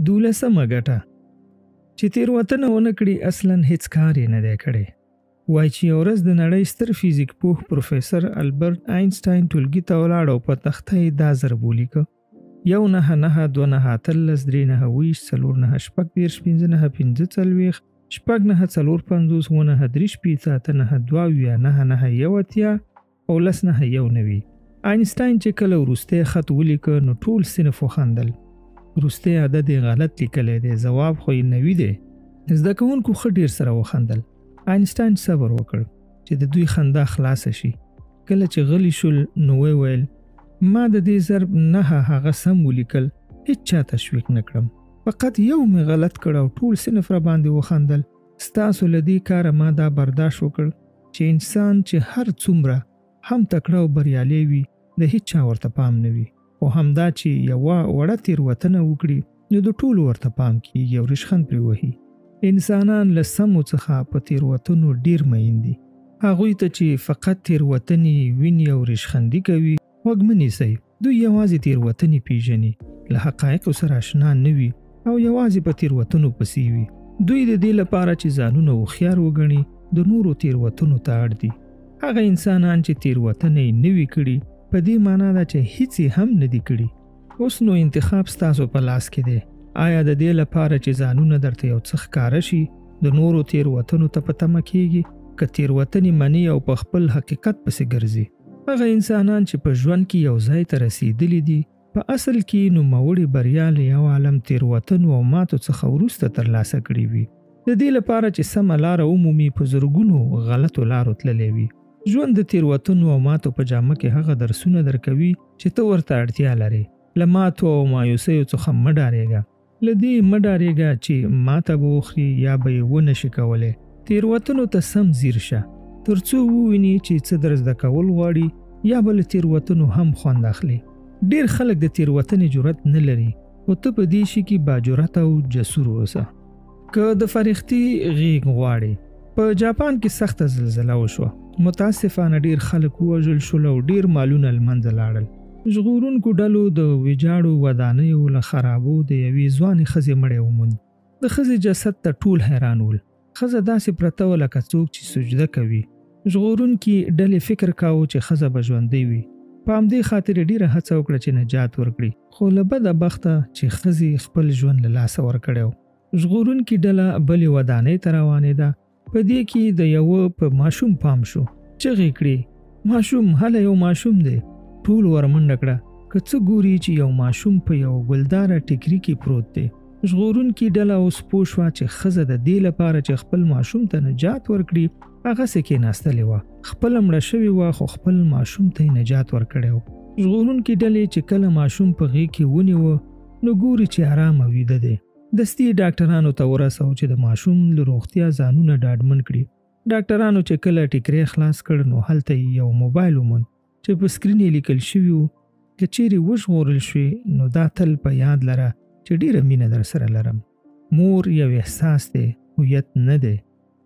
12مه ګټه چې تېروتنه ونه کړي اصلاً هیڅ کار یې نه دی کړی. وایي چې یو ورځ د نړۍ ستر فزیک پوه پروفیسر البرټ آینسټاین ټولګي ته ولاړ او په تخته یې دا ضرب ولیکه: 1 9 9 2 9 13 3 9 20 4 9 6 5 5 9 5 40 6 9 4 50 9 3 8 9 2 9 9 1 8 او 10 9 1 9. آینسټاین چې کله وروستی خط ولیکه نو ټول صنف وخندل. وروستی عدد یې غلط لیکلی دی، ځواب خو یې 90 دی. زده کوونکو ښه ډېر سره وخندل. آینسټاین صبر وکړ چې د دوی خندا خلاصه شي. کله چې غلی شول نو ویل: ما د دې ضرب نه هغه سم ولیکل، هیڅ چا تشویق نه کړم، فقط یو مې غلط کړ او ټول صنف را باندې وخندل. ستاسو له دې کاره ما دا برداشت وکړ چې انسان چې هر څومره هم تکړه او بریالی وي د هیڅ چا ورته پام نه وي، او همدا چې یوه وړه تېروتنه وکړي نو د ټولو ورته پام کېږي او ریشخند پرې وهي. انسانان له سمو څخه په تېروتنو ډېر مین دي. هغوی ته چې فقط تېروتنې ویني او ریشخندي کوي غوږ مه نیسئ. دوی یوازې تېروتنې پیژني، له حقایقو سره اشنا نه وي او یوازې په تېروتنو پسې وي. دوی د دې لپاره چې ځانونه هوښیار وګڼي د نورو تېروتنو ته اړ دي. هغه انسانان چې تېروتنه یې نه وي کړي په دې معنا ده چې هیڅ یې هم نه دي کړي. اوس نو انتخاب ستاسو په لاس کې دی. آیا د دې لپاره چې ځانونه درته یو څه ښکاره شي د نورو تېروتنو ته په تمه کېږي، که تېروتنې مني او په خپل حقیقت پسې ګرځي؟ هغه انسانان چې په ژوند کې یو ځای ته رسېدلي دي په اصل کې نوموړې بریا له یو عالم تېروتنو او ماتو څخه وروسته ترلاسه کړې وي. د دې لپاره چې سمه لاره ومومي په زرګونو غلطو لارو تللی وي. ژوند د تېروتنو او ماتو په جامه کې هغه درسونه درکوي چې ته ورته اړتیا لرې. له ماتو او مایوسیو څخه مه ډارېږه. له دې مه ډارېږه چې ماته به وخوري یا به یې ونه شي کولی. تېروتنو ته سم ځیر شه تر څو وویني چې څه در زده کول غواړي یا به له تېروتنو هم خوند اخلي. ډېر خلک د تېروتنې جرأت نه لري، خو ته په دې شي کې باجرأته او جسور اوسه. که د فرښتې غېږ غواړې. په جاپان کې سخته زلزله وشوه. متاسفانه ډېر خلک ووژل شول او ډېر مالونه له منځه لاړل. ژغورونکو ډلو د ویجاړو ودانیو له خرابو د یوې ځوانې ښځې مړی وموند. د ښځې جسد ته ټول حیران ول. ښځه داسې پرته وه لکه څوک چې سجده کوي. ژغورونکي ډلې فکر کاوه چې ښځه به ژوندۍ وي. په همدې خاطر ډېره هڅه وکړه چې نجات ورکړي، خو له بده بخته چې ښځې خپل ژوند له لاسه ورکړی و. ژغورونکي ډله بلې ودانۍ ته روانېده. په دې کې د یوه په ماشوم پام شو. چغې کړې: ماشوم، هله یو ماشوم دی. ټول ورمنډه کړه. که څه ګوري چې یو ماشوم په یو ګلداره ټیکري کې پروت دی. ژغورونکي ډله اوس پوه شوه چې ښځه د دې لپاره چې خپل ماشوم ته نجات ورکړي هغسې کېناستلې وه. خپله مړه شوې وه خو خپل ماشوم ته یې نجات ورکړی و. ژغورونکي ډلې چې کله ماشوم په غېږ کې ونیوه نو ګوري چې ارامه ویده دی. دستي ډاکټرانو ته ورسوه چې د ماشوم له روغتیا ځانونه ډاډمن کړي. ډاکټرانو چې کله ټیکری خلاص کړ نو هلته یو موبایل وموند چې په سکرین یې لیکل شوي وو: که چیرې وژغورل شوې نو دا تل په یاد لره چې ډېره مینه در سره لرم. مور یو احساس دی، هویت نه دی.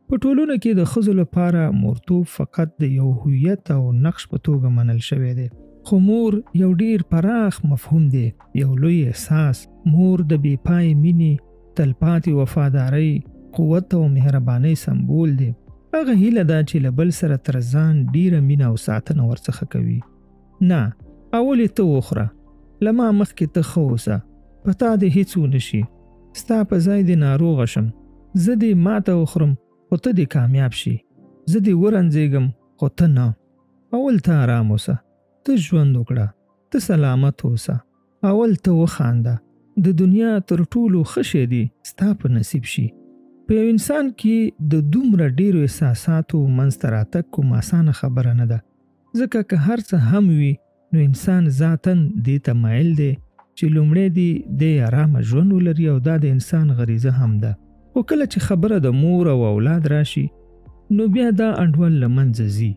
په ټولنه کې د ښځو لپاره مورتوب فقط د یو هویت او نقش په توګه منل شوی دی، خو مور یو ډېر پراخ مفهوم دی، یو لوی احساس. مور د بې پای مینې، تلپاتې وفادارۍ، قوت او مهربانۍ سمبول دی. هغه هیله ده چې له بل سره تر ځان ډېره مینه او ساتنه ورڅخه کوي. نه، اول یې ته وخوره، له ما مخکې ته ښه اوسه، په تا دې هیڅ ونه شي. ستا په ځای دې ناروغه شم، زه دې ماته وخورم خو ته دې کامیاب شي. زه دې ورنځېږم خو ته نه. اول ته آرام اوسه، ته ژوند وکړه، ته سلامت اوسه. اول ته وخانده، د دنیا تر ټولو ښه شی دی ستا په نصیب شي. په یو انسان کې د دومره ډیرو احساساتو منځته راتګ کوم اسانه خبره نه ده، ځکه که هر څه هم وي نو انسان ذاتاً دې ته مایل دی چې لومړی دې آرامه ژوند ولري او دا د انسان غریزه هم ده. خو کله چې خبره د مور او اولاد راشي نو بیا دا انډول له منځه ځي.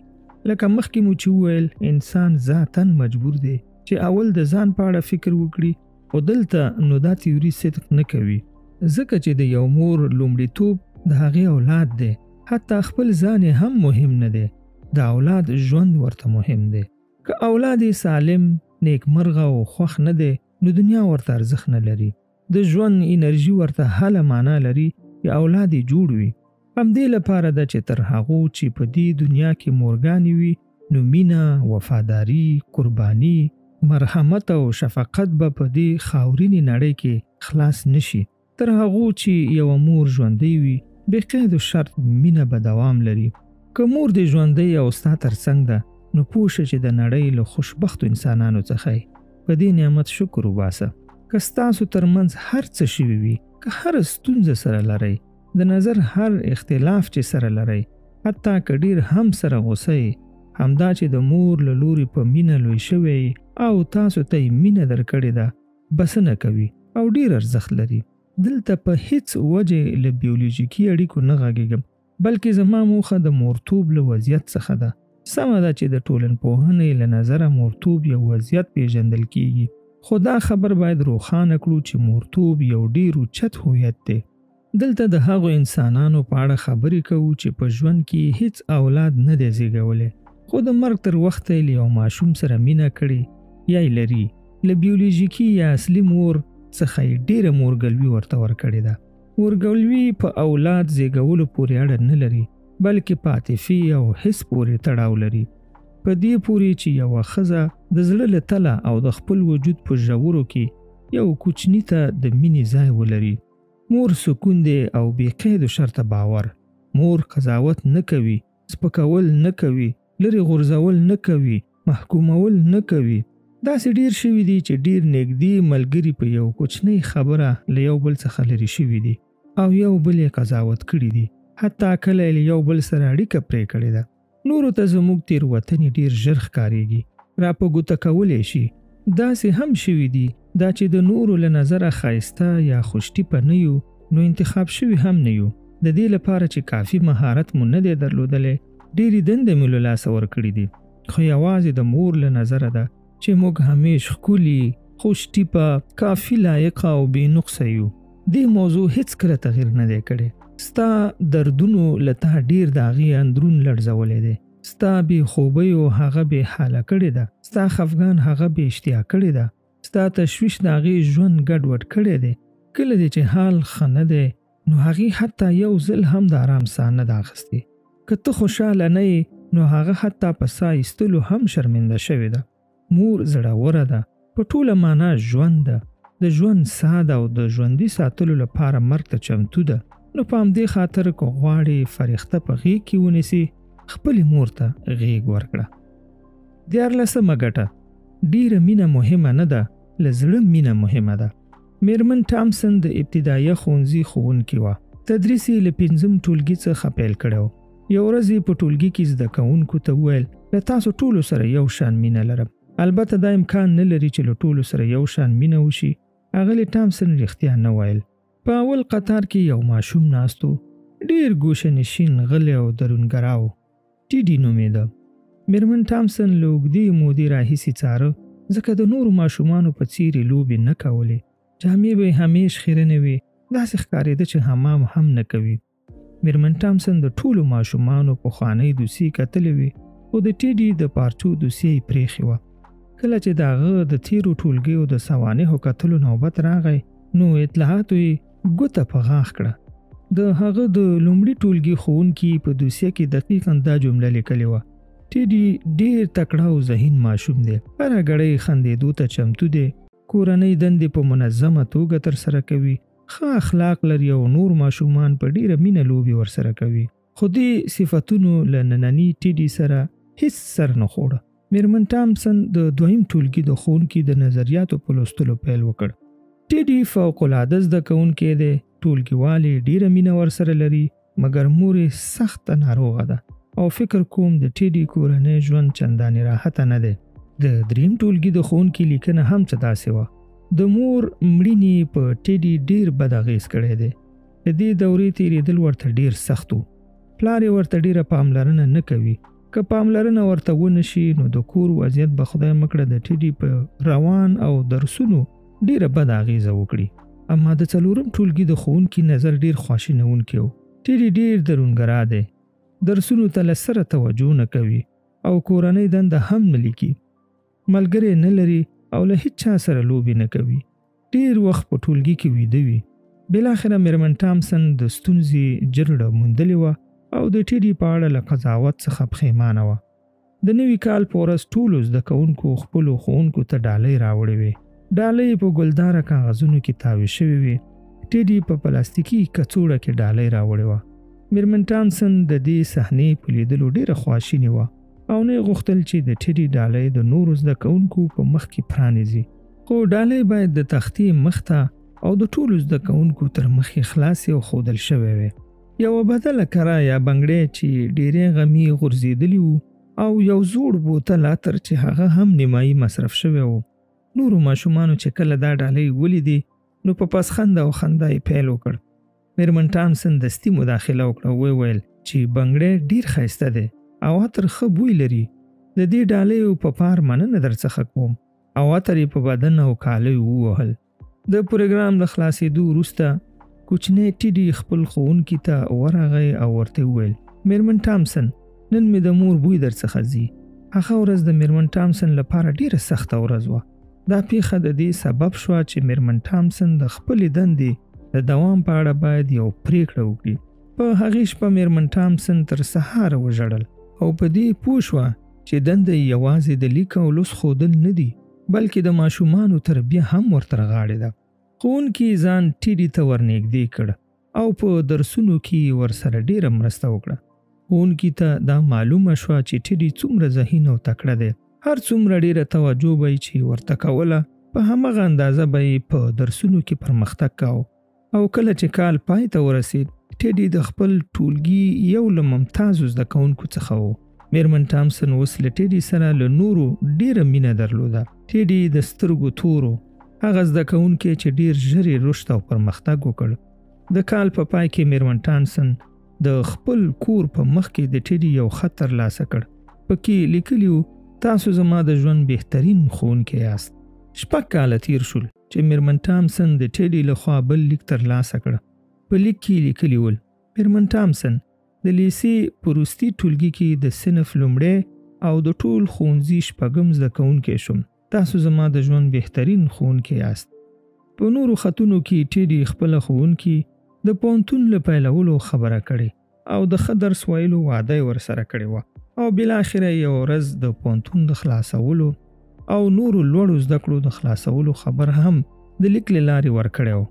لکه مخکې مو چې وویل، انسان ذاتاً مجبور دی چې اول د ځان په اړه فکر وکړي، خو دلته نو دا تیوري صدق نه کوي، ځکه چې د یو مور لومړیتوب د هغې اولاد دی. حتی خپل ځان هم مهم نه دی، د اولاد ژوند ورته مهم دی. که اولاد سالم، نیکمرغه او خوښ نه دی نو دنیا ورته ارزښت نه لري. د ژوند انرژي ورته هله معنا لري چې اولاد یې جوړ وي. همدې لپاره ده چې تر هغو چې په دې دنیا کې مورګانې وي نو مینه، وفاداري، قرباني، مرحمت او شفقت به په دې خاورینې نړۍ کې خلاص نشي. تر هغو چې یو مور ژوندۍ وي بې قید و شرط مینه به دوام لري. که مور دې ژوندۍ او ستا تر څنګ ده نو پوه شه چې د نړۍ له خوشبختو انسانانو څخه په دې نعمت شکر وباسه. که ستاسو ترمنځ هر څه شوي وي، که هر ستونزه سره لرئ، د نظر هر اختلاف چې سره لرئ، حتی که ډیر هم سره غوسه یې، همدا چې د مور له لوري په مینه لوی شوی او تاسو ته یې مینه درکړې ده بسنه کوي او ډیر ارزښت لري. دلته په هیڅ وجه له بیولوژیکي اړیکو نه غږیږم، بلکې زما موخه د مورتوب له وضعیت څخه ده. سمه ده چې د ټولنپوهنې له نظره مورتوب یو وضعیت پیژندل کیږي، خو دا خبر باید روښانه کړو چې مورتوب یو ډیر اوچت هویت دی. دلته د هغو انسانانو په اړه خبرې کوو چې په ژوند کې هیڅ اولاد نه دی زیږولی، خو د مرګ تر وخته یې له یو ماشوم سره مینه کړې یا یې لري. له بیولوژیکي یا اصلي مور څخه یې ډیره مورګلوي ورته ورکړې ده. مورګلوي په اولاد زیږولو پورې اړه نه لري، بلکې په عاطفي او حس پورې تړاو لري. په دې پورې چې یوه ښځه د زړه له تله او د خپل وجود په ژورو کې یو کوچني ته د مینې ځای ولري. مور سکون دی او بې قید و شرطه باور. مور قضاوت نه کوي، سپکول نه کوي، لرې غورځول نه کوي، محکومول نه کوي. داسې ډیر شوي دي چې ډیر نږدې ملګري په یو کوچنۍ خبره له یو بل څخه لرې شوي دي او یو بل یې قضاوت کړي دي، حتی کله یې یو بل سره اړیکه پرې کړې ده. نورو ته زموږ تېروتنې ډیر ژر ښکارېږي، را په ګوته کولی شي. داسې هم شوي دي دا چې د نورو له نظره ښایسته یا خوشټیپه نه یو نو انتخاب شوي هم نه یو. د دې لپاره چې کافي مهارت مو نه دی درلودلی، ډېرې دندې مو له لاسه ورکړي دي، خو یوازې د مور له نظره ده چې موږ همیش ښکلي، خوشټیپه، کافي لایقه او بې نقصه یو. دې موضوع هیڅکله تغییر نه دی کړی. ستا دردونو له تا ډېر د هغې اندرون لړزولی دی. ستا بې خوبیو هغه بې حاله کړې ده. ستا خفګان هغه بې اشتیا کړې ده. ستا تشویش د هغې ژوند ګډوډ کړی دی. کله دی چې حال ښه نه دی نو هغې حتی یو ځل هم د آرام ساه نه ده اخیستې. که ته خوشحاله نه یې نو هغه حتی په ساه ایستلو هم شرمنده شوې ده. مور زړوره ده، په ټوله معنا ژوند ده، د ژوند ساه ده او د ژوندي ساتلو لپاره مرګ ته چمتو ده. نو په همدې خاطر که غواړې فرښته په غېږ کې ونیسي، خپلې مور ته غېږ ورکړه. 14مه ګټه: ډیره مینه مهمه نه ده، له زړه مینه مهمه ده. میرمن ټامسن د ابتدایه ښوونځي ښوونکې وه. تدریس یې له 5م ټولګي څخه پیل کړی و. یو ورځ یې په ټولګي کې زده کوونکو ته وویل له تاسو ټولو سره یو شان مینه لرم. البته دا امکان نه لري چې له ټولو سره یو شان مینه وشي. اغلې ټامسن رښتیا نه ویل. په اول قطار کې یو ماشوم ناست و، ډیر ګوشه نشین، غلی او درونګرا و. ټیډي نومېده. میرمن ټامسن له اوږدې مودې راهیسې څاره، ځکه د نورو ماشومانو په څېر یې لوبې نه کولې. جامې به یې همیش خیرنې وې، داسې ښکارېده چې حمام هم نه کوي. میرمن ټامسن د ټولو ماشومانو پخوانۍ دوسیې کتلې وې، خو د ټیډي د پارچو دوسیه یې پرېښې وه. کله چې د هغه د تیرو ټولګیو د سوانحو کتلو نوبت راغی نو اطلاعاتو یې ګوته په غاښ کړه. د هغه د لومړي ټولګي ښوونکي په دوسیه کې دقیقاً دا جمله لیکلې وه: ټیډي ډیر تکړه او ذهین ماشوم دی، هره ګړۍ خندېدو ته چمتو دی، کورنۍ دندې په منظمه توګه ترسره کوي، ښه اخلاق لري او نور ماشومان په ډیره مینه لوبې ورسره کوي. خو دې صفتونو له ننني ټیډي سره هیڅ سر نه خوړه. میرمن ټامسن د 2م ټولګي د ښوونکي د نظریاتو په لوستلو پیل وکړ. ټیډي فوق‌العاده زده کوونکی دی، ټولګیوالې ډیره مینه ورسره لري، مګر مور یې سخته ناروغه ده او فکر کوم د ټیډي کورنۍ ژوند چندانې راحته نه دی. د 3م ټولګي د ښوونکي لیکنه هم څه داسې وه: د مور مړینې په ټیډي ډیر بد اغېز کړی دی. د دې دورې تېرېدل ورته ډیر سخت و. پلار یې ورته ډیره پاملرنه نه کوي. که پاملرنه ورته ونه شي نو د کور وضعیت به خدای مکړه د ټیډي په روان او درسونو ډیره بد اغېزه وکړي. اما د 4م ټولګي د ښوونکي نظر ډیر خواشینونکی و. ټیډي ډیر درونګرا دی، درسونو ته له سره توجه نه کوي او کورنۍ دنده هم نه لیکي. ملګری نه لري او له هیڅ چا سره لوبې نه کوي. ډیر وخت په ټولګي کې ویده وي. بالاخره میرمن ټامسن د ستونزې جرړه موندلې وه او د ټیډي په اړه له قضاوت څخه پښیمانه وه. د نوي کال په ورځ ټولو زده کوونکو خپلو ښوونکو ته ډالۍ راوړې وې. ډالۍ په ګلداره کاغذونو کې تاوې شوې وې. ټیډي په پلاستیکي کڅوړه کې ډالۍ راوړې وه. میرمن ټامسن د دې صحنې په لیدلو ډیره خواشینې وه او نه یې غوښتل چې د ټیډي ډالۍ د نورو زده کوونکو په مخ کې پرانیزي. خو ډالۍ باید د تختې مخ ته او د ټولو زده کوونکو تر مخې خلاصې او ښودل شوې وې. یوه بدله کره یا بنګړی چې ډیرې غمي غورځېدلي وو او یو زوړ بوتل عطر چې هغه هم نیمایي مصرف شوی و. نورو ماشومانو چې کله دا ډالۍ ولیدې نو په پسخنده او خندا یې پیل وکړ. میرمن ټامسن دستي مداخله وکړه او وویل چې بنګړی ډیر ښایسته دی او عطر ښه بوی لري. د دې ډالیو په پار مننه درڅخه کوم. او عطر یې په بدن او کالیو ووهل. د پروګرام د خلاصېدو وروسته کوچنی ټیډي خپل ښوونکي ته ورغی او ورته وویل میرمن ټامسن نن مې د مور بوی درڅخه ځي. هغه ورځ د میرمن ټامسن لپاره ډیره سخته ورځ وه. دا پیښه د دې سبب شوه چې میرمن ټامسن د خپلې دندې د دوام په اړه باید یو پریکړه وکړي. په هغې شپه میرمن ټامسن تر سهاره وژړل او په دې پوه شوه چې دنده یې یوازې د لیک او لوست ښودل نه دي بلکې د ماشومانو تربیه هم ورته غاړې ده. ښوونکي ځان ټیډي ته ورنږدې کړ او په درسونو کې ورسره ډیره مرسته وکړه. ښوونکي ته دا معلومه شوه چې ټیډي څومره ذهین او تکړه دی. هر څومره ډیره توجه به چې ورته کوله په همغه اندازه به یې په درسونو کې پرمختګ کاوه. او کله چې کال پای ته ورسید ټیډي د خپل ټولګي یو له ممتازو زده کوونکو څخه و. میرمن ټامسن اوس له ټیډي سره له نورو ډیره مینه درلوده. ټیډي د سترګو تورو هغه زده کوونکی چې ډیر ژر یې رشد او پرمختګ وکړ. د کال په پای کې میرمن ټامسن د خپل کور په مخ کې د ټیډي یو خط ترلاسه کړ. پکې لیکلي وو تاسو زما د ژوند بهترین ښوونکی یاست. 6 کاله تیر شول چې میرمن ټامسن د ټیډي لخوا بل لیک ترلاسه کړ. په لیک کې لیکلي ول میرمن ټامسن د لیسې په وروستي ټولګي کې د صنف لومړی او د ټول ښوونځي 6م زده کوونکی شوم. تاسو زما د ژوند بهترین ښوونکی یاست. په نورو خطونو کې ټیډي خپله ښوونکي د پوهنتون له پیلولو خبره کړې او د ښه درس ویلو وعده یې ورسره کړې وه او بالاخره یوه ورځ د پوهنتون د خلاصولو او نورو لوړو زده کړو د خلاصولو خبر هم د لیک له لارې ورکړی و.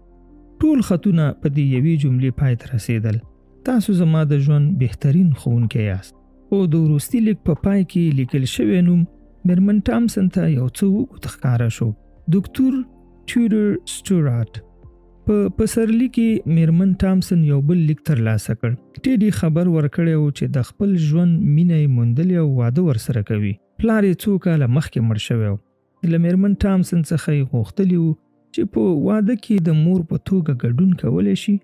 ټول خطونه په دې یوې جملې پای ته رسېدل تاسو زما د ژوند بهترین ښوونکی یاست. او د وروستي لیک په پای کې لیکل شوی نوم میرمن ټامسن ته یو څه اوږد ښکاره شو. دکتور ټیوډر سټورات. په پسرلي کې میرمن ټامسن یو بل لیک ترلاسه کړ. ټیډي خبر ورکړی و چې د خپل ژوند مینه یې موندلې او واده ورسره کوي. پلار یې 2 کاله مخکې مړ شوی و. له میرمن ټامسن څخه یې غوښتلي و چې په واده کې د مور په توګه ګډون کولی شي.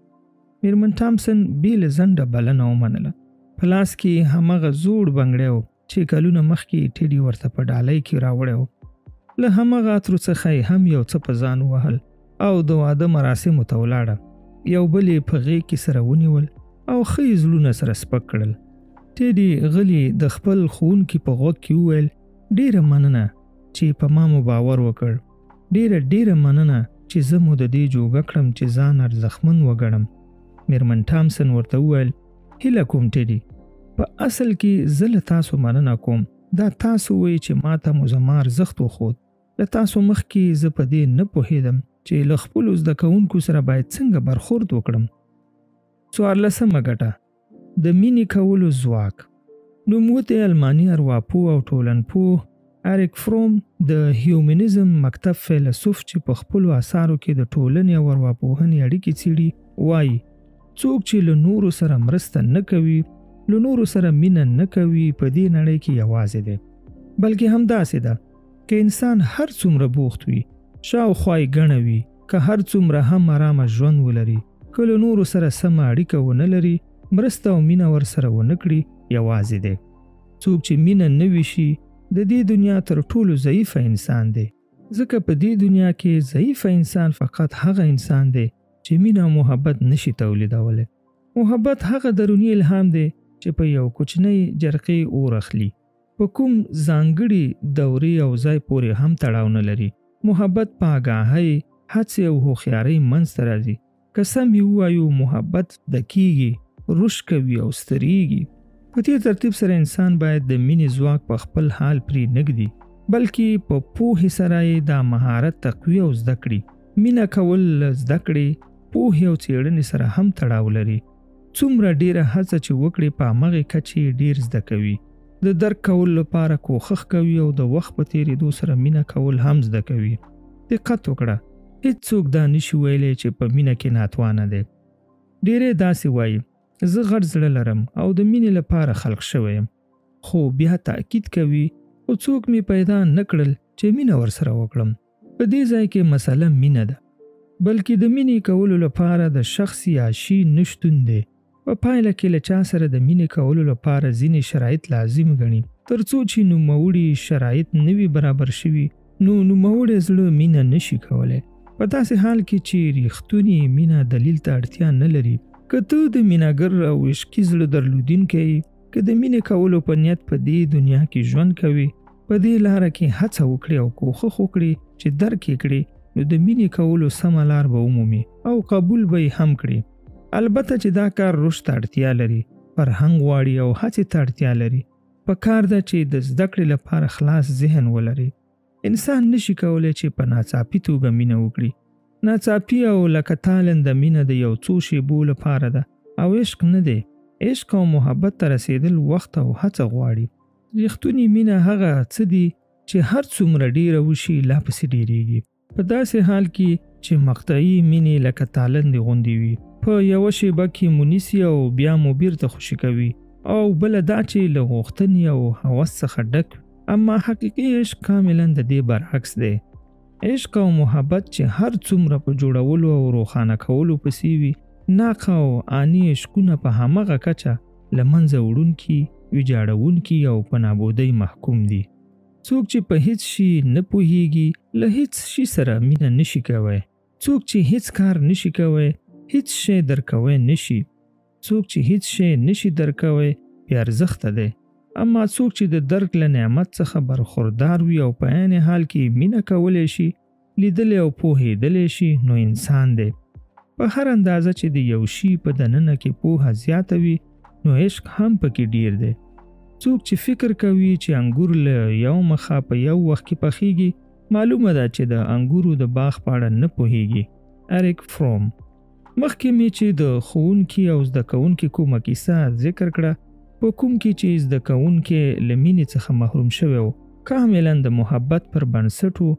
میرمن ټامسن بې له ځنډه بلنه ومنله. په لاس کې همغه زوړ بنګړی و چې کلونه مخکې ټیډي ورته په ډالۍ کې راوړی و. له همغه عطرو څخه یې هم یو څه په ځان ووهل او د واده مراسمو ته ولاړه. یو بل یې په غېږ کې سره ونیول او ښه یې زړونه سره سپک کړل. ټیډي غلی د خپل ښوونکي په غوږ کې وویل ډیره مننه چې په ما مو باور وکړ. ډیره مننه چې زه مو د دې جوګه کړم چې ځان ارزښتمن وګڼم. میرمن ټامسن ورته وویل هیله کوم ټیډي، په اصل کې زه له تاسو مننه کوم. دا تاسو وایي چې ما ته مو زما ارزښت وښود. له تاسو مخکې زه په دې نه پوهېدم چې له خپلو زده کوونکو سره باید څنګه برخورد وکړم. 14مه ګټه: د مینې کولو ځواک. نوموتی الماني ارواپوه او ټولنپوه اریک فروم د هیومنیزم مکتب فیلسوف چې په خپلو اثارو کې د ټولنې او ارواپوهنې اړیکې څیړي وایي څوک چې له نورو سره مرسته نه کوي، له نورو سره مینه نه کوي، په دې نړۍ کې یوازې دی. بلکې همداسې ده که انسان هر څومره بوخت وي، شاوخوا یې ګڼه وي، که هر څومره هم آرامه ژوند ولري، که له نورو سره سمه اړیکه ونه لري، مرسته او مینه ورسره ونه کړي، یوازې دی. څوک چې مینه نه ویشي د دې دنیا تر ټولو ضعیفه انسان دی. ځکه په دې دنیا کې ضعیفه انسان فقط هغه انسان دی چې مینه او محبت نشي تولیدولی. محبت هغه درونی الهام دی چې په یو کوچنی جرقې اور اخلي. په کوم ځانګړي دورې او ځای پورې هم تړاو نه لري. محبت په آګاهۍ، هڅې او هوښیارۍ منځته راځي. که سم یې ووایو محبت دکیږي، رشد کوي او سترېږي. په دې ترتیب سره انسان باید د مینې ځواک په خپل حال پرې نږدي، بلکې په پوهې سره یې دا مهارت تقویه او زده کړي. مینه کول له زده کړې، پوهې او څېړنې سره هم تړاو لري. څومره ډیره هڅه چې وکړي په همغې کچې ډیر زده کوي. د درک کولو لپاره کوښښ کوي او د وخت په تېرېدو سره مینه کول هم زده کوي. دقت وکړه، هیڅوک دا نشي ویلی چې په مینه کې ناتوانه دی. ډیری داسې وایي زه غټ زړه لرم او د مینې لپاره خلق شوی یم، خو بیا تاکید کوي او څوک مې پیدا نه کړل چې مینه ورسره وکړم. په دې ځای کې مسله مینه ده، بلکې د مینې کولو لپاره د شخص یا شي نشتون دی. په پایله کې له چا سره د مینې کولو لپاره ځینې شرایط لازم ګڼي. تر څو چې نوموړي شرایط نه وي برابر شوي، نو نوموړی زړه مینه نشي کولی. په داسې حال کې چې ریښتونې مینه دلیل ته اړتیا نه لري. که ته د مینهګر او عشقي زړه درلودونکی یې، که د مینې کولو په نیت په دې دنیا کې ژوند کوي، په دې لاره کې هڅه وکړي او کوښښ وکړي چې درک یې کړي، نو د مینې کولو سمه لار به ومومي او قبول به یې هم کړي. البته چې دا کار رشد ته اړتیا لري، فرهنګ غواړي او هڅې ته اړتیا لري. په کار ده چې د زده کړې لپاره خلاص ذهن ولري. انسان نشي کولی چې په ناڅاپي توګه مینه وکړي. ناڅاپي او لکه تالنده مینه د یو څو شیبو لپاره ده او عشق نه دی. عشق او محبت ته رسیدل وخت او هڅه غواړي. ریښتونې مینه هغه څه دي چې هر څومره ډیره وشي لا پسې ډیریږي. په داسې حال کې چې مقطعي مینې لکه تالندې غوندې وي، په یوه شیبه کې مونیسي او بیا مو بیرته خوشي کوي، او بله دا چې له غوښتنې او هوس څخه ډک. اما حقیقي عشق کاملا د دې برعکس دی. عشق او محبت چې هر څومره په جوړولو او روښانه کولو پسې وي، ناقه او آني عشقونه په همغه کچه له منځه وړونکي، ویجاړونکي او په نابودۍ محکوم دي. څوک چې په هیڅ شي نه پوهیږي، له هیڅ شي سره مینه نشي کوی. څوک چې هیڅ کار نشي کوی، هیڅ شی درکوی نشي. څوک چې هیڅ شی نشي درکوی، بې ارزښته دی. اما څوک چې د درک له نعمت څخه برخوردار وي او په عین حال کې مینه کولی شي، لیدلی او پوهېدلی شي، نو انسان دی. په هر اندازه چې د یو شي په دننه کې پوهه زیاته وي، نو عشق هم پکې ډیر دی. څوک چې فکر کوي چې انګور له یو مخه په یو وخت کې پخیږي، معلومه ده چې د انګورو د باغ په اړه نه پوهیږي. اریک فروم. مخکې مې چې د ښوونکي او زده کوونکي کومه کیسه ذکر کړه، په کوم کې چې زده کوونکی له مینې څخه محروم شوی و، کاملا د محبت پر بنسټ و،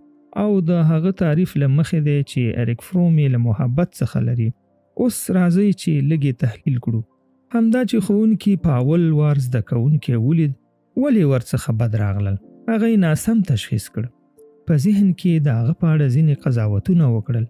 او د هغه تعریف له مخې دی چې اریک فروم یې له محبت څخه لري. اوس راځئ چې لږې تحلیل کړو. همدا چې ښوونکي په اول وار زده کوونکی ولید، ولې ورڅخه بد راغلل؟ هغه یې ناسم تشخیص کړ. په ذهن کې د هغه په اړه ځینې قضاوتونه وکړل،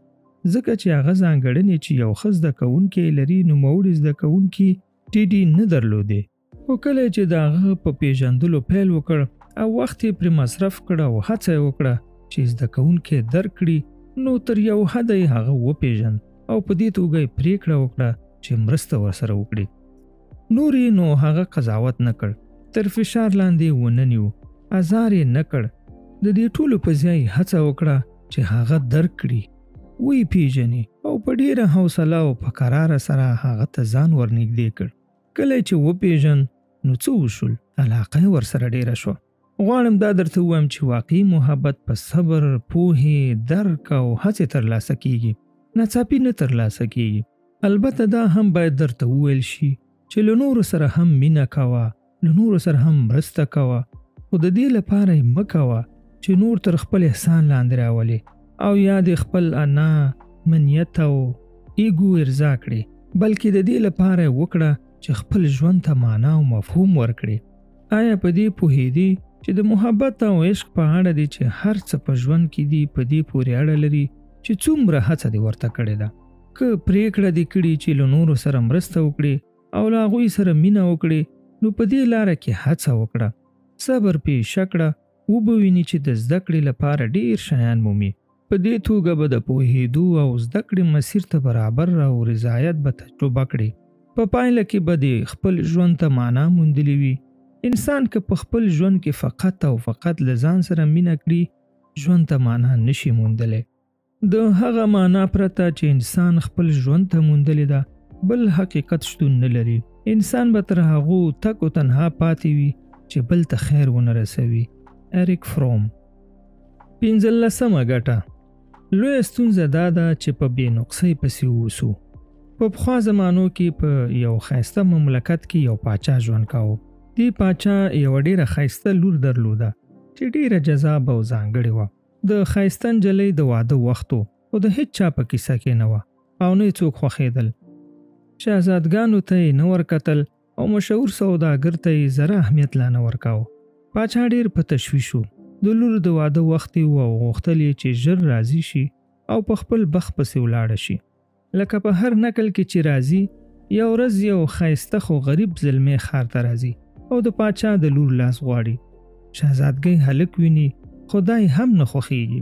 ځکه چې هغه ځانګړنې چې یو ښه زده کوونکی لري، نوموړي زده کوونکي ټیډي نه درلودې. خو کله چې د هغه په پیژندلو پیل وکړ او وخت یې پرې مصرف کړ او هڅه یې وکړه چې زده کوونکی درک کړي، نو تر یو حده یې هغه وپیژند او په دې توګه یې پرېکړه وکړه چې مرسته ورسره وکړي. نور یې نو هغه قضاوت نه کړ، تر فشار لاندې ونه نیو، ازار یې نه کړ. د دې ټولو په ځای هڅه وکړه چې هغه درک کړي، وی پیژني، او په ډیره حوصله او په قراره سره هغه ته ځان ورنږدې کړ. کله چې وپیژن، نو څه وشول؟ علاقه ورسره ډیره شوه. غواړم دا درته ووایم چې واقعي محبت په صبر، پوهې، درک او هڅې ترلاسه کیږي، ناڅاپي نه ترلاسه کیږي. البته دا هم باید درته وویل شي چې له نورو سره هم مینه کوه، له نورو سره هم مرسته کوه، خو د دې لپاره یې مه کوه چې نور تر خپل احسان لاندې راولي او یا د خپل انا، منیت او ایګو ارضا کړي، بلکې د دې لپاره یې وکړه چې خپل ژوند ته معنا او مفهوم ورکړي. آیا په دې پوهېدې چې د محبت او عشق په اړه دی چې هر څه په ژوند کې دي په دې پورې اړه لري چې څومره هڅه دې ورته کړې ده؟ که پرېکړه دې کړي چې له نورو سره مرسته وکړي او له هغوی سره مینه وکړي، نو په دې لاره کې هڅه وکړه، صبر پیشه کړه، وبه ویني چې د زده کړې لپاره ډېر شیان مومي. په دې توګه به د پوهېدو او زده کړې مسیر ته برابر او رضایت به تجربه کړي. په پایله کې به د خپل ژوند ته معنا موندلی وي. انسان که په خپل ژوند کې فقط او فقط له ځان سره مینه کړي، ژوند ته معنا نشي موندلی. د هغه معنا پرته چې انسان خپل ژوند ته موندلې ده بل حقیقت شتون نه لري. انسان به تر هغو تک و تنها پاتې وي چې بل ته خیر ونه رسوي. اریک فروم. 15مه ګټه. لویه ستونزه دا ده چې په بې نقصۍ پسې اوسو. په پخوا زمانو کې په یو ښایسته مملکت کې یو پاچا ژوند کاوه. دې پاچا یوه ډېره ښایسته لور درلوده چې ډېره جذابه او ځانګړې وه. د ښایسته نجلۍ د واده وخت و خو د هېڅ چا په کیسه کې نه وه او نه یې څوک خوښېدل. شهزادګانو ته یې نه ورکتل او مشهور سوداګر ته یې ذره اهمیت لا نه ورکاوه. پاچا ډېر په تشویش و. د لور د واده وخت یې و او غوښتل یې چې ژر راضي شي او په خپل بخت پسې ولاړه شي. لکه په هر نکل کې چې راځي یو ورځ یو ښایسته خو غریب زلمی ښار ته راځي او د پاچا د لور لاس غواړي. شهزادګۍ هلک ویني خدای هم نه خوښیږي.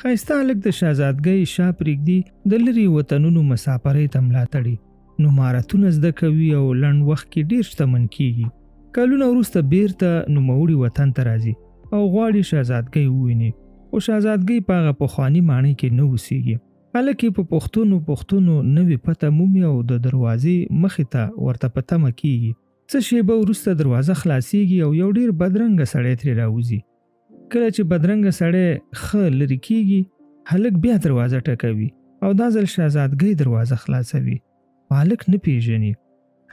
ښایسته هلک د شهزادګۍ شا پرېږدي د لرې وطنونو مسافرۍ ته ملا تړي. نو مهارتونه زده کوي او لنډ وخت کې ډېر شتمن کیږي. کلونه وروسته بیرته نوموړي وطن ته راځي او غواړي شهزادګۍ وویني خو شهزادګۍ په هغه پخواني ماڼۍ کې نه اوسېږي. هلک یې په پوښتنو نوې پته مومي او د دروازې مخې ته ورته په تمه کیږي. څه شېبه وروسته دروازه خلاصېږي او یو ډېر بدرنګه سړی ترې راوځي. کله چې بدرنګه سړی ښه لرې کیږي هلک بیا دروازه ټکوي او دا ځل شهزادګۍ دروازه خلاصوي. هلک نه پیژني.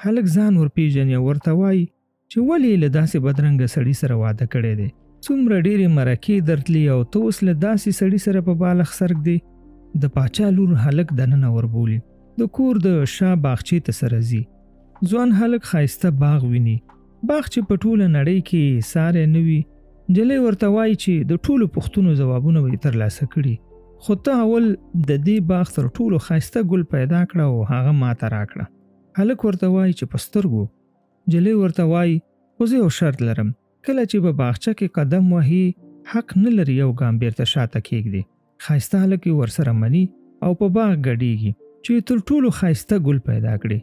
هلک ځان ور پیژني او ورته وایي چې ولې یې له داسې بدرنګه سړي سره واده کړی دی. څومره ډېرې مرکې درتلي او ته اوس له داسې سړي سره په بالغ سرک دی. د پاچا لور هلک دننه وربولي. د کور د شا باغچې ته سره ځي. ځوان هلک ښایسته باغ ویني. باغ چې په ټوله نړۍ کې ساری نه وي. نجلۍ ورته وایي چې د ټولو پوښتنو ځوابونه به یې ترلاسه کړي خو ته اول د دې باغ تر ټولو ښایسته ګل پیدا کړه او هغه ماته راکړه. هلک ورته وایي چې په سترګو. نجلۍ ورته وایي خو زه یو شرط لرم. کله چې په باغچه کې قدم وهي حق نه لري یو ګام بیرته شاته کېږدي. ښایسته هلک یې ورسره مني او په باغ ګډیږي چې تر ټولو ښایسته ګل پیدا کړي.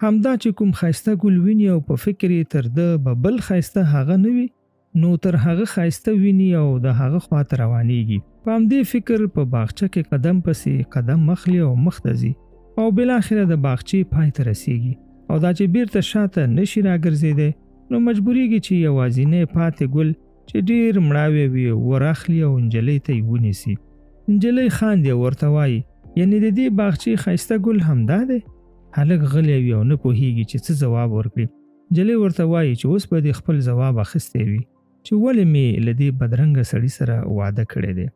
همدا چې کوم ښایسته ګل ویني او په فکر یې تر ده به بل ښایسته هغه نه وي نو تر هغه ښایسته ویني او د هغه خواته روانېږي. په همدې فکر په باغچه کې قدم پسې قدم اخلي او مخته ځي او بالاخره د باغچې پای ته رسیږي او دا چې بیرته شاته نشي راګرځېدی نو مجبوریږي چې یوازینی پاتې ګل چې ډېر مړاوی وي ور اخلي او نجلۍ ته یې ونیسي. نجلۍ خاندي او ورته وایي یعنې د دې باغچې ښایسته ګل همدا دی؟ هلک غلی وي او نه پوهېږي چې څه ځواب ورکړي. نجلۍ ورته وایي چې اوس به دې خپل ځواب اخیستی وي چې ولې مې له دې بدرنګه سړي سره واده کړی دی.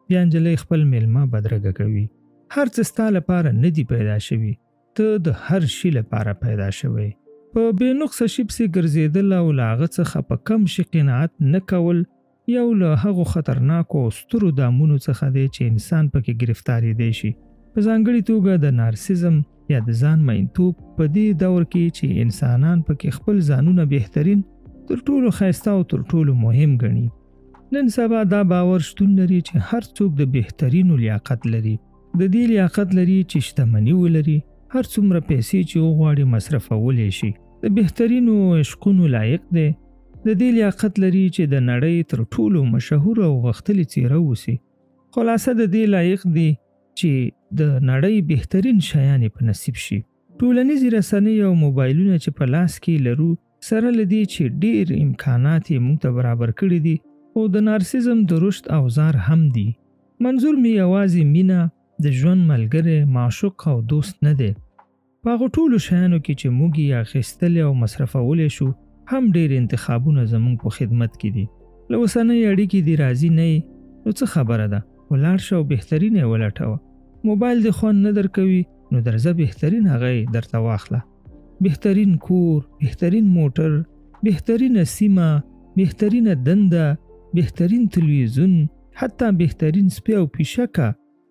بیا نجلۍ خپل میلمه بدرګه کوي. هر څه ستا لپاره نه دي پیدا شوي. ته د هر شي لپاره پیدا شوی. په بې نقصه شي پسې ګرځېدل او له هغه څخه په کم شي قناعت نه کول یو له هغو خطرناکو او سترو دامونو څخه دی چې انسان پکې ګرفتارېدی شي. په ځانګړې توګه د نارسیزم یا د ځان مینتوب په دې دور کې چې انسانان پکې خپل ځانونه بهترین تر ټولو ښایسته او تر ټولو مهم ګڼي. نن سبا دا باور شتون لري چې هر څوک د بهترینو لیاقت لري. د دې لیاقت لري چې شتمني ولري. هر څومره پیسې چې وغواړي مصرفولی شي. د بهترینو عشقونو لایق دی. د دې لیاقت لري چې د نړۍ تر ټولو مشهور او غښتلې څیره اوسي. خلاصه د دې لایق دی چې د نړۍ بهترین شیان په نصیب شي. ټولنیزې رسنۍ او موبایلونه چې په لاس کې لرو سره لدی چې ډیر امکانات یې موږ ته برابر کړي دي او د نارسیزم د رشد اوزار هم دي. منظور می یوازې مینا د ژوند ملګری معشوق او دوست نه دی. په هغو ټولو شیانو کې چې موږ یې اخیستلی او مصرفولی شو هم ډیر انتخابونه زموږ په خدمت کې دي. له اوسنۍ اړیکې دې راضي نه یې نو څه خبره ده ولاړ شه او بهترین یې ولټوه. موبایل دې خوند نه درکوي نو درځه بهترین هغه یې درته واخله. بهترین کور، بهترین موټر، بهترین سیمه، بهترین دنده، بهترین تلویزیون، حتی بهترین سپی او پیشکه،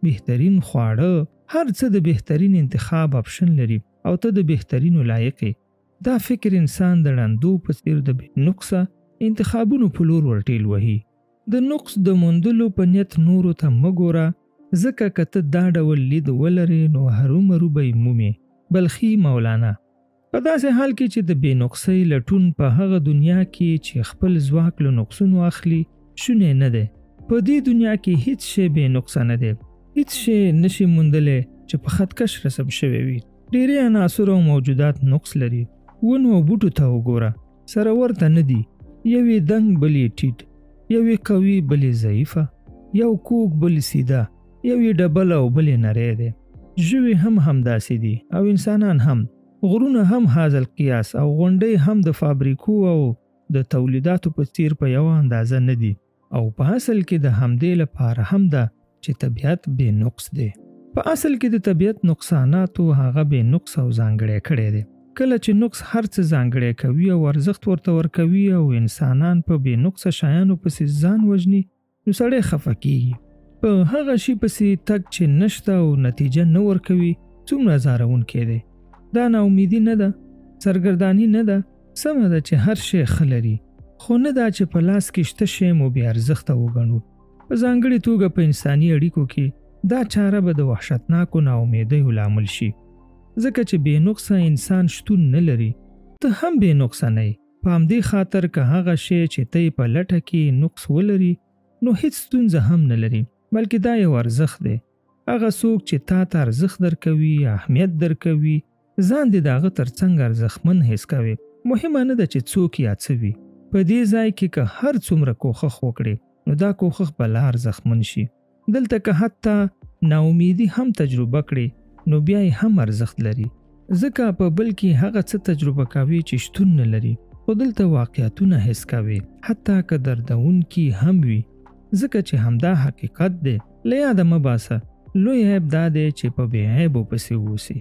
بهترین خواړه، هر څه د بهترین انتخاب اپشن لري او ته د بهترینو لایق. دا فکر انسان د ړندو په څیر د بې نقصه انتخابونو په لور ورټیل وهي. د نقص د موندلو په نیت نورو ته مه ګوره ځکه که ته دا ډول لید ولرې نو هرومرو به یې مومې. بلخي مولانا. په داسې حال کې چې د بې نقصۍ لټون په هغه دنیا کې چې خپل ځواک له نقصونو اخلي شونی نه دی. په دې دنیا کې هیڅ شی بې نقصه نه دی. هیڅ شی نشي موندلی چې په خطکش رسم شوی وي. ډېری عناصر او موجودات نقص لري. ونو او بوټو ته وګوره، سره ورته نه دي. یوې دنګ بلې ټیټ، یوې قوي بلې ضعیفه، یو کوږ بلې سیده، یوې ډبل او بلې نری دی. ژوي هم همداسې دي او انسانان هم. غرونه هم حاصل قیاس او غونډۍ هم د فابریکو او د تولیداتو په څیر په یوه اندازه نه دي. او په اصل کې د همدې لپاره هم ده چې طبیعت بې نقص دی. په اصل کې د طبیعت نقصاناتو هغه بې نقص او ځانګړی کړی دی. کله چې نقص هر څه ځانګړی کوي او ارزښت ورته ورکوي او انسانان په بې نقصه شیانو پسې ځان وژني، نو سړی خفه کېږي. په هغه شي پسې تګ چې نشته او نتیجه نه ورکوي څومره ځارونکی دی. دا ناامیدي نه ده، سرګرداني نه ده. سمه ده چې هر شی ښه لري، خو نه دا چې په لاس کې شته شی مو بې ارزښته وګڼو. په ځانګړې توګه په انساني اړیکو کې دا چاره به د وحشتناکو ناامیدیو لامل شي. ځکه چې بې نقصه انسان شتون نه لري، ته هم بې نقصه نه یې. په همدې خاطر که هغه شی چې ته یې په لټه کې نقص ولري، نو هیڅ ستونزه هم نه لري، بلکې دا یو ارزښت دی. هغه څوک چې تا ته ارزښت درکوي، اهمیت درکوي، ځان دې د هغه تر څنګ ارزښتمن حس کوي. مهمه نه ده چې څوک یا څه وي. په دې ځای کې که هر څومره کوښښ وکړي، نو دا کوښښ به لا ارزښتمن شي. دلته که حتی ناامیدي هم تجربه کړي، نو بیا یې هم ارزښت لري. ځکه په بل کې هغه څه تجربه کوي چې شتون نه لري، خو دلته واقعیتونه حس کوي، حتی که دردونکي هم وي. ځکه چې همدا حقیقت دی. له یاده مه باسه، لوی عیب دا دی چې په بې عیبو پسې اوسي.